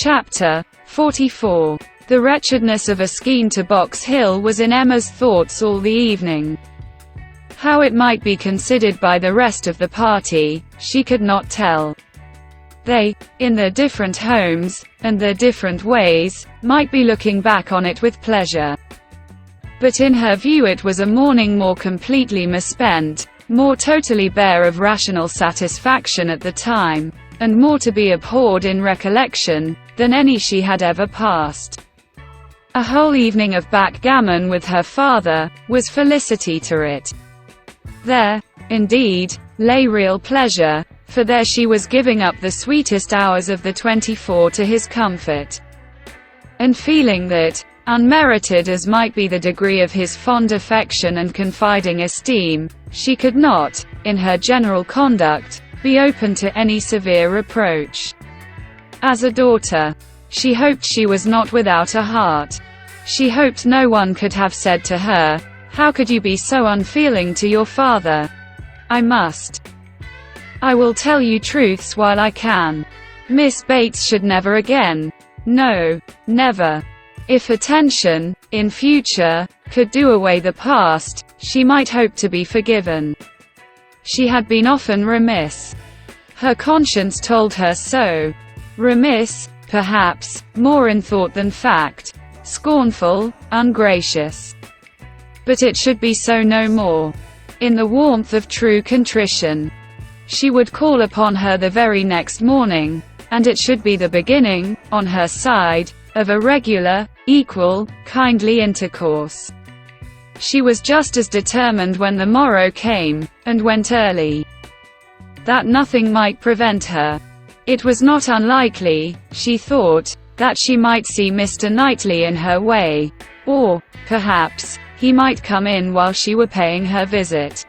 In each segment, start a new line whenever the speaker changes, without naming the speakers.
Chapter 44. The wretchedness of a skein to Box Hill was in Emma's thoughts all the evening. How it might be considered by the rest of the party, she could not tell. They, in their different homes, and their different ways, might be looking back on it with pleasure. But in her view it was a morning more completely misspent, more totally bare of rational satisfaction at the time, and more to be abhorred in recollection, than any she had ever passed. A whole evening of backgammon with her father, was felicity to it. There, indeed, lay real pleasure, for there she was giving up the sweetest hours of the 24 to his comfort. And feeling that, unmerited as might be the degree of his fond affection and confiding esteem, she could not, in her general conduct, be open to any severe reproach. As a daughter, she hoped she was not without a heart. She hoped no one could have said to her, "How could you be so unfeeling to your father?" I will tell you truths while I can. Miss Bates should never again. No, never. If attention, in future, could do away the past, she might hope to be forgiven. She had been often remiss. Her conscience told her so. Remiss, perhaps, more in thought than fact. Scornful, ungracious. But it should be so no more. In the warmth of true contrition, she would call upon her the very next morning, and it should be the beginning, on her side, of a regular, equal, kindly intercourse. She was just as determined when the morrow came, and went early, that nothing might prevent her. It was not unlikely, she thought, that she might see Mr. Knightley in her way, or, perhaps, he might come in while she were paying her visit.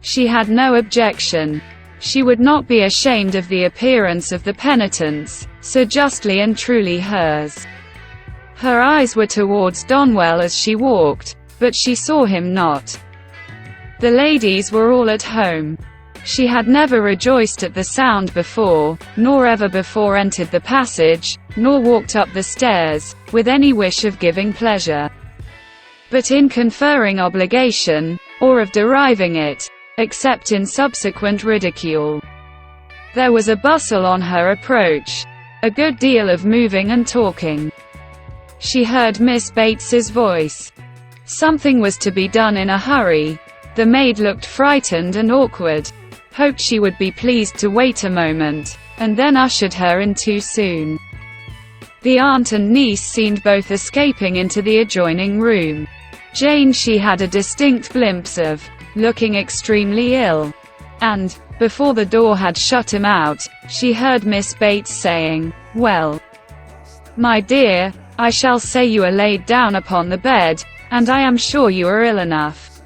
She had no objection. She would not be ashamed of the appearance of the penitents, so justly and truly hers. Her eyes were towards Donwell as she walked, but she saw him not. The ladies were all at home. She had never rejoiced at the sound before, nor ever before entered the passage, nor walked up the stairs, with any wish of giving pleasure. But in conferring obligation, or of deriving it, except in subsequent ridicule. There was a bustle on her approach, a good deal of moving and talking. She heard Miss Bates's voice. Something was to be done in a hurry. The maid looked frightened and awkward, hoped she would be pleased to wait a moment, and then ushered her in too soon. The aunt and niece seemed both escaping into the adjoining room. Jane she had a distinct glimpse of, looking extremely ill. And, before the door had shut him out, she heard Miss Bates saying, "Well, my dear, I shall say you are laid down upon the bed, and I am sure you are ill enough."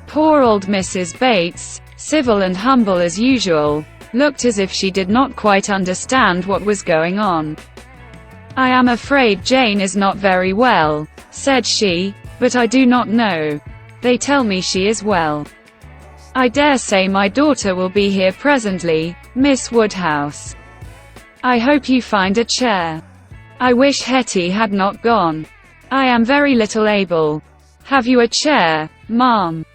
Poor old Mrs. Bates, civil and humble as usual, looked as if she did not quite understand what was going on. "I am afraid Jane is not very well," said she, "but I do not know. They tell me she is well. I dare say my daughter will be here presently, Miss Woodhouse. I hope you find a chair. I wish Hetty had not gone. I am very little able. Have you a chair, ma'am?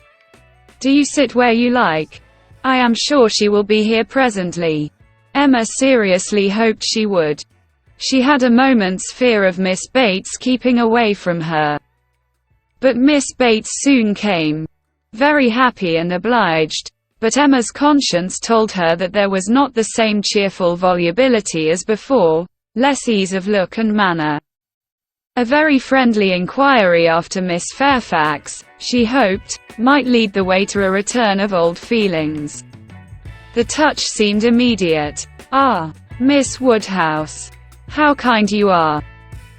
Do you sit where you like? I am sure she will be here presently." Emma seriously hoped she would. She had a moment's fear of Miss Bates keeping away from her. But Miss Bates soon came. Very happy and obliged, but Emma's conscience told her that there was not the same cheerful volubility as before, less ease of look and manner. A very friendly inquiry after Miss Fairfax, she hoped, might lead the way to a return of old feelings. The touch seemed immediate. "Ah, Miss Woodhouse. How kind you are.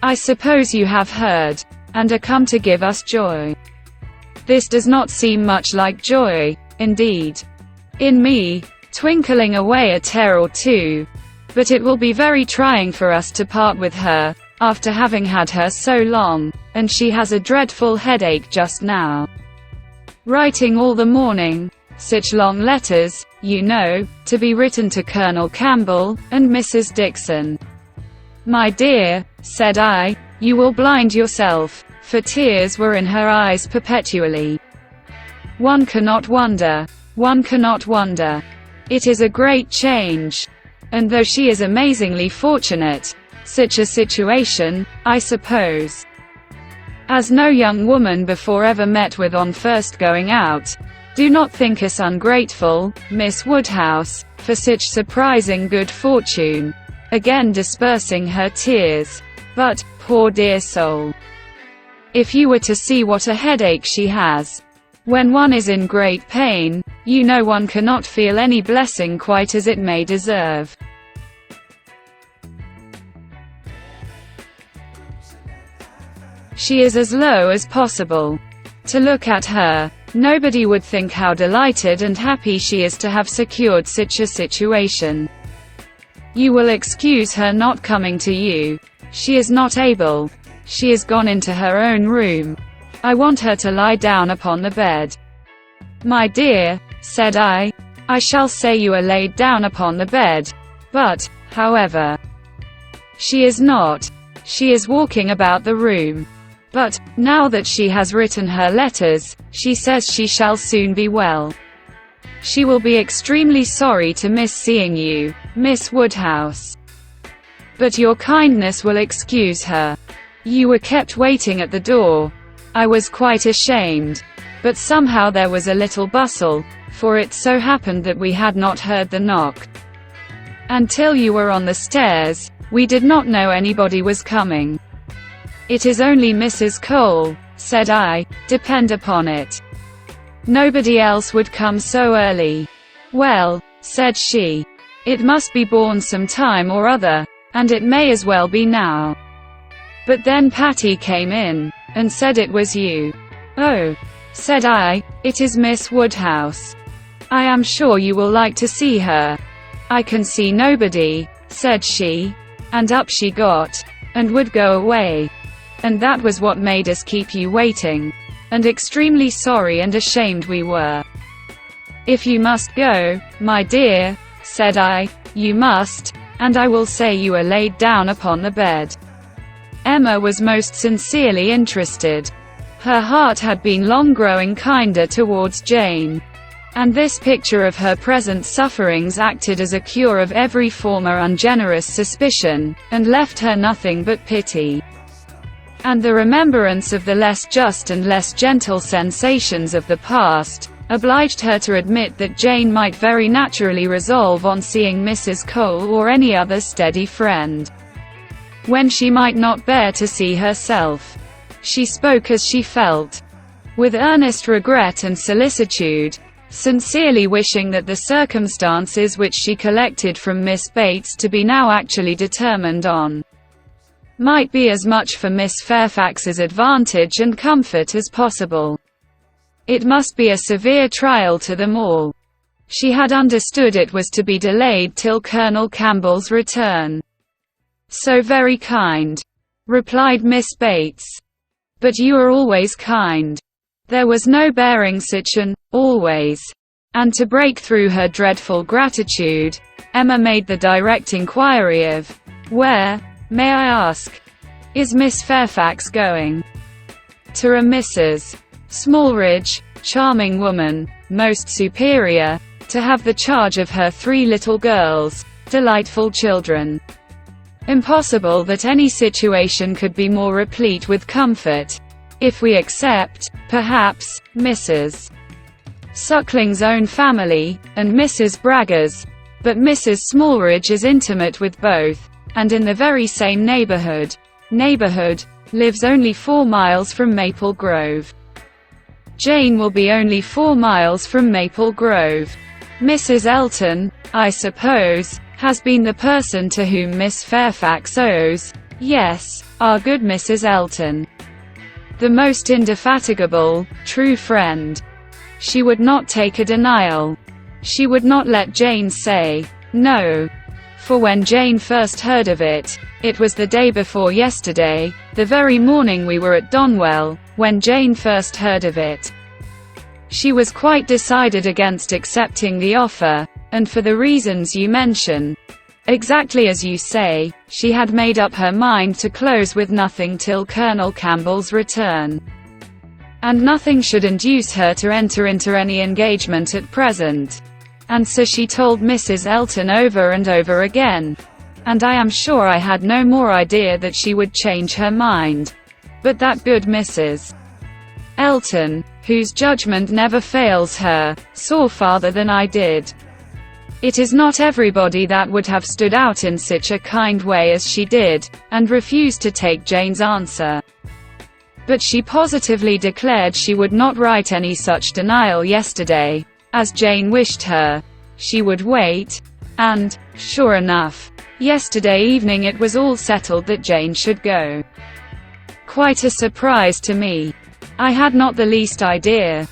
I suppose you have heard, and are come to give us joy." This does not seem much like joy, indeed. In me, twinkling away a tear or two. But it will be very trying for us to part with her, after having had her so long, and she has a dreadful headache just now. Writing all the morning, such long letters, you know, to be written to Colonel Campbell, and Mrs. Dixon. My dear, said I, you will blind yourself, for tears were in her eyes perpetually. One cannot wonder. One cannot wonder. It is a great change. And though she is amazingly fortunate, such a situation, I suppose, as no young woman before ever met with on first going out, do not think us ungrateful, Miss Woodhouse, for such surprising good fortune. Again dispersing her tears. But, poor dear soul, if you were to see what a headache she has. When one is in great pain, you know one cannot feel any blessing quite as it may deserve. She is as low as possible. To look at her, nobody would think how delighted and happy she is to have secured such a situation. You will excuse her not coming to you. She is not able. She has gone into her own room. I want her to lie down upon the bed. My dear, said I shall say you are laid down upon the bed. But, however, she is not. She is walking about the room. But, now that she has written her letters, she says she shall soon be well. She will be extremely sorry to miss seeing you, Miss Woodhouse. But your kindness will excuse her. You were kept waiting at the door. I was quite ashamed. But somehow there was a little bustle, for it so happened that we had not heard the knock. Until you were on the stairs, we did not know anybody was coming. It is only Mrs. Cole, said I, depend upon it. Nobody else would come so early. Well, said she, it must be born some time or other, and it may as well be now. But then Patty came in, and said it was you. Oh, said I, it is Miss Woodhouse. I am sure you will like to see her. I can see nobody, said she, and up she got, and would go away. And that was what made us keep you waiting. And extremely sorry and ashamed we were. If you must go, my dear, said I, you must, and I will say you are laid down upon the bed. Emma was most sincerely interested. Her heart had been long growing kinder towards Jane. And this picture of her present sufferings acted as a cure of every former ungenerous suspicion, and left her nothing but pity. And the remembrance of the less just and less gentle sensations of the past, obliged her to admit that Jane might very naturally resolve on seeing Mrs. Cole or any other steady friend, when she might not bear to see herself. She spoke as she felt, with earnest regret and solicitude, sincerely wishing that the circumstances which she collected from Miss Bates to be now actually determined on, might be as much for Miss Fairfax's advantage and comfort as possible. It must be a severe trial to them all. She had understood it was to be delayed till Colonel Campbell's return. So very kind, replied Miss Bates. But you are always kind. There was no bearing such an always. And to break through her dreadful gratitude, Emma made the direct inquiry of, where, may I ask, is Miss Fairfax going? To a Mrs. Smallridge, charming woman, most superior, to have the charge of her 3 little girls, delightful children. Impossible that any situation could be more replete with comfort, if we except, perhaps, Mrs. Suckling's own family, and Mrs. Bragger's, but Mrs. Smallridge is intimate with both, and in the very same neighborhood, lives only 4 miles from Maple Grove. Jane will be only 4 miles from Maple Grove. Mrs. Elton, I suppose, has been the person to whom Miss Fairfax owes, yes, our good Mrs. Elton, the most indefatigable, true friend. She would not take a denial. She would not let Jane say, no. For when Jane first heard of it, it was the day before yesterday, the very morning we were at Donwell, when Jane first heard of it. She was quite decided against accepting the offer, and for the reasons you mention. Exactly as you say, she had made up her mind to close with nothing till Colonel Campbell's return. And nothing should induce her to enter into any engagement at present. And so she told Mrs. Elton over and over again. And I am sure I had no more idea that she would change her mind. But that good Mrs. Elton, whose judgment never fails her, saw farther than I did. It is not everybody that would have stood out in such a kind way as she did, and refused to take Jane's answer. But she positively declared she would not write any such denial yesterday, as Jane wished her. She would wait, and, sure enough, yesterday evening it was all settled that Jane should go. Quite a surprise to me. I had not the least idea.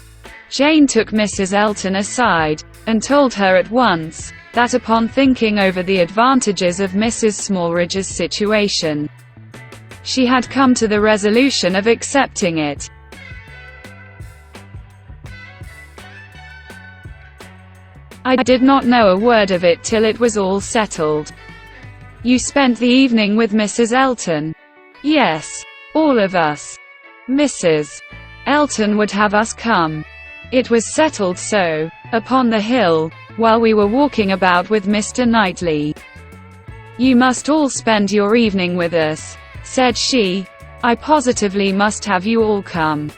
Jane took Mrs. Elton aside, and told her at once, that upon thinking over the advantages of Mrs. Smallridge's situation, she had come to the resolution of accepting it. I did not know a word of it till it was all settled. You spent the evening with Mrs. Elton? Yes. All of us. Mrs. Elton would have us come. It was settled so, upon the hill, while we were walking about with Mr. Knightley. You must all spend your evening with us, said she. I positively must have you all come.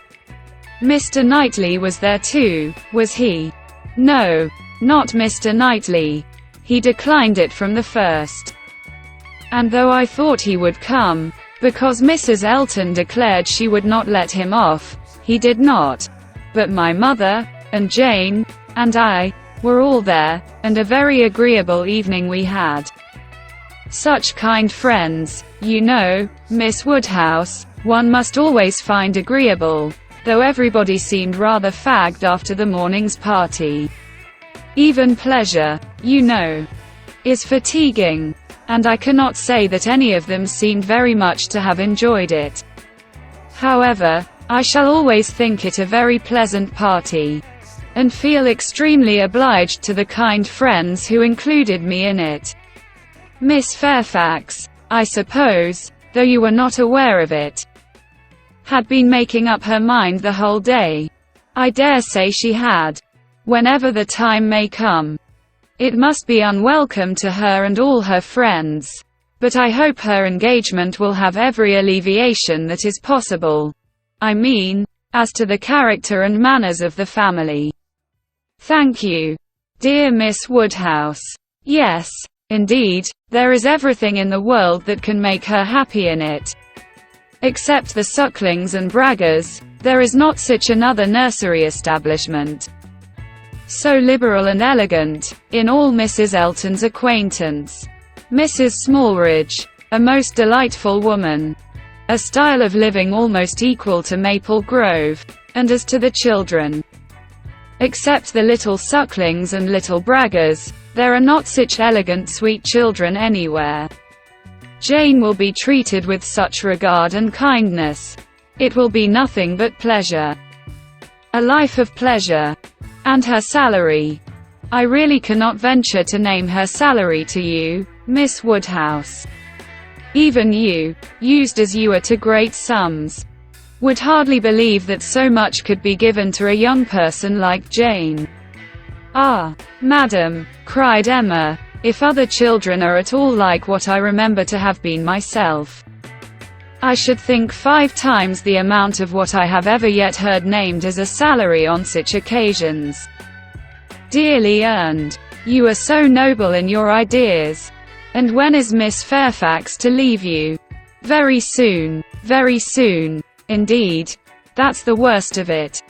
Mr. Knightley was there too, was he? No, not Mr. Knightley. He declined it from the first. And though I thought he would come, because Mrs. Elton declared she would not let him off, he did not. But my mother, and Jane, and I, were all there, and a very agreeable evening we had. Such kind friends, you know, Miss Woodhouse, one must always find agreeable, though everybody seemed rather fagged after the morning's party. Even pleasure, you know, is fatiguing, and I cannot say that any of them seemed very much to have enjoyed it. However, I shall always think it a very pleasant party, and feel extremely obliged to the kind friends who included me in it. Miss Fairfax, I suppose, though you were not aware of it, had been making up her mind the whole day. I dare say she had. Whenever the time may come, it must be unwelcome to her and all her friends, but I hope her engagement will have every alleviation that is possible. I mean, as to the character and manners of the family. Thank you, dear Miss Woodhouse. Yes, indeed, there is everything in the world that can make her happy in it. Except the Sucklings and Braggers, there is not such another nursery establishment so liberal and elegant, in all Mrs. Elton's acquaintance. Mrs. Smallridge, a most delightful woman. A style of living almost equal to Maple Grove. And as to the children, except the little Sucklings and little Braggers, there are not such elegant sweet children anywhere. Jane will be treated with such regard and kindness. It will be nothing but pleasure. A life of pleasure. And her salary. I really cannot venture to name her salary to you, Miss Woodhouse. Even you, used as you are to great sums, would hardly believe that so much could be given to a young person like Jane. Ah, madam, cried Emma, if other children are at all like what I remember to have been myself, I should think 5 times the amount of what I have ever yet heard named as a salary on such occasions. Dearly earned. You are so noble in your ideas. And when is Miss Fairfax to leave you? Very soon, indeed. That's the worst of it.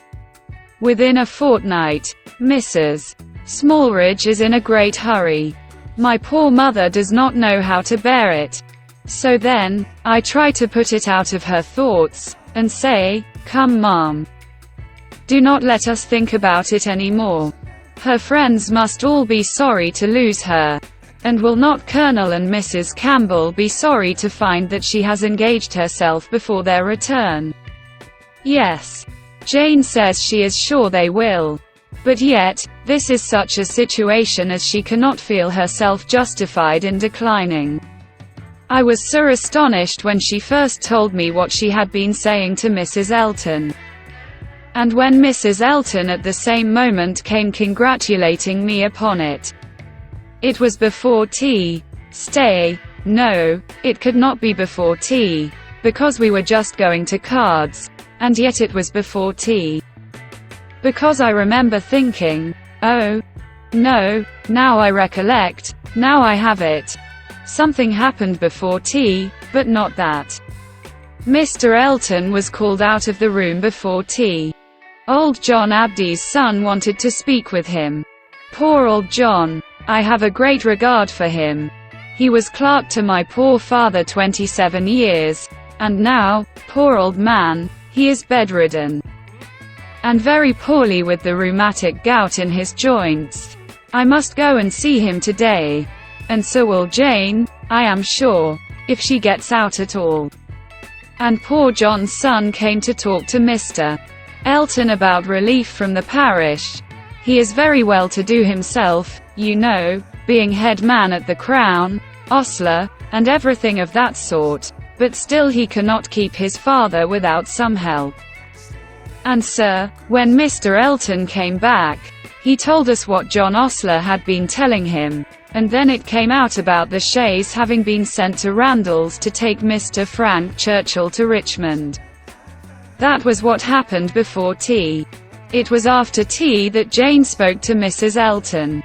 Within a fortnight. Mrs. Smallridge is in a great hurry. My poor mother does not know how to bear it. So then, I try to put it out of her thoughts, and say, come ma'am, do not let us think about it any more. Her friends must all be sorry to lose her. And will not Colonel and Mrs. Campbell be sorry to find that she has engaged herself before their return? Yes. Jane says she is sure they will. But yet, this is such a situation as she cannot feel herself justified in declining. I was so astonished when she first told me what she had been saying to Mrs. Elton. And when Mrs. Elton at the same moment came congratulating me upon it. It was before tea. Stay. No, it could not be before tea, because we were just going to cards, and yet it was before tea. Because I remember thinking, oh, no, now I recollect, now I have it. Something happened before tea, but not that. Mr. Elton was called out of the room before tea. Old John Abdy's son wanted to speak with him. Poor old John. I have a great regard for him. He was clerk to my poor father 27 years, and now, poor old man, he is bedridden. And very poorly with the rheumatic gout in his joints. I must go and see him today. And so will Jane, I am sure, if she gets out at all. And poor John's son came to talk to Mr. Elton about relief from the parish. He is very well to do himself, you know, being head man at the Crown, ostler, and everything of that sort, but still he cannot keep his father without some help. And sir, when Mr. Elton came back, he told us what John Ostler had been telling him, and then it came out about the chaise having been sent to Randalls to take Mr. Frank Churchill to Richmond. That was what happened before tea. It was after tea that Jane spoke to Mrs. Elton.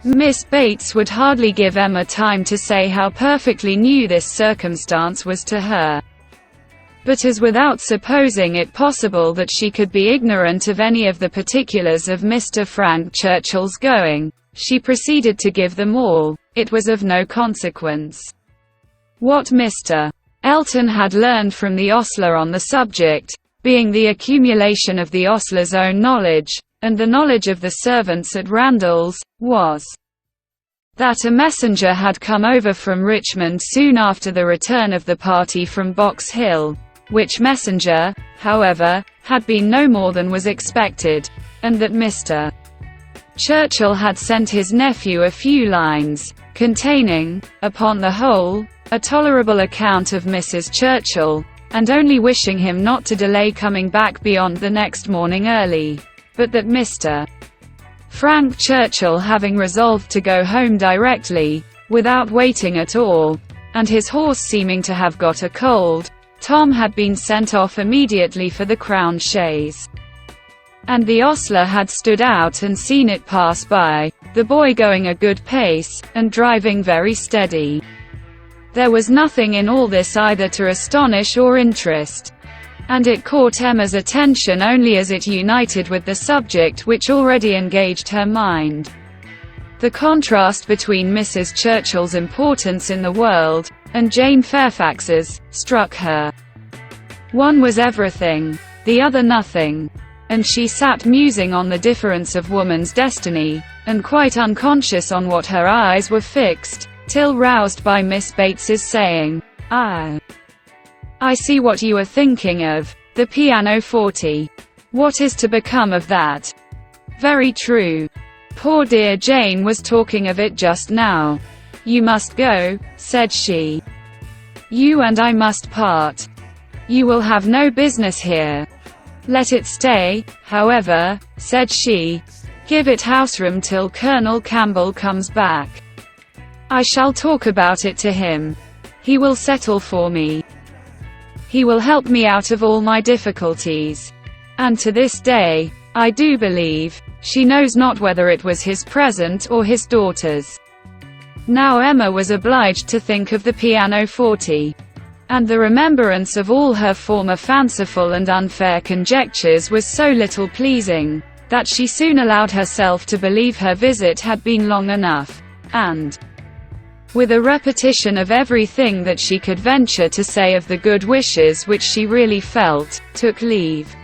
Miss Bates would hardly give Emma time to say how perfectly new this circumstance was to her. But as without supposing it possible that she could be ignorant of any of the particulars of Mr. Frank Churchill's going, she proceeded to give them all. It was of no consequence. What Mr. Elton had learned from the ostler on the subject, being the accumulation of the ostler's own knowledge, and the knowledge of the servants at Randalls, was that a messenger had come over from Richmond soon after the return of the party from Box Hill, which messenger, however, had been no more than was expected, and that Mr. Churchill had sent his nephew a few lines, containing, upon the whole, a tolerable account of Mrs. Churchill, and only wishing him not to delay coming back beyond the next morning early, but that Mr. Frank Churchill having resolved to go home directly, without waiting at all, and his horse seeming to have got a cold, Tom had been sent off immediately for the Crown chaise. And the ostler had stood out and seen it pass by, the boy going a good pace, and driving very steady. There was nothing in all this either to astonish or interest, and it caught Emma's attention only as it united with the subject which already engaged her mind. The contrast between Mrs. Churchill's importance in the world, and Jane Fairfax's, struck her. One was everything, the other nothing, and she sat musing on the difference of woman's destiny, and quite unconscious on what her eyes were fixed, till roused by Miss Bates's saying, "Ah, I see what you are thinking of, the pianoforte. What is to become of that?" "Very true. Poor dear Jane was talking of it just now." "You must go," said she. "You and I must part. You will have no business here." "Let it stay, however," said she. "Give it houseroom till Colonel Campbell comes back. I shall talk about it to him. He will settle for me. He will help me out of all my difficulties." And to this day, I do believe, she knows not whether it was his present or his daughter's. Now Emma was obliged to think of the pianoforte, and the remembrance of all her former fanciful and unfair conjectures was so little pleasing, that she soon allowed herself to believe her visit had been long enough, and, with a repetition of everything that she could venture to say of the good wishes which she really felt, took leave.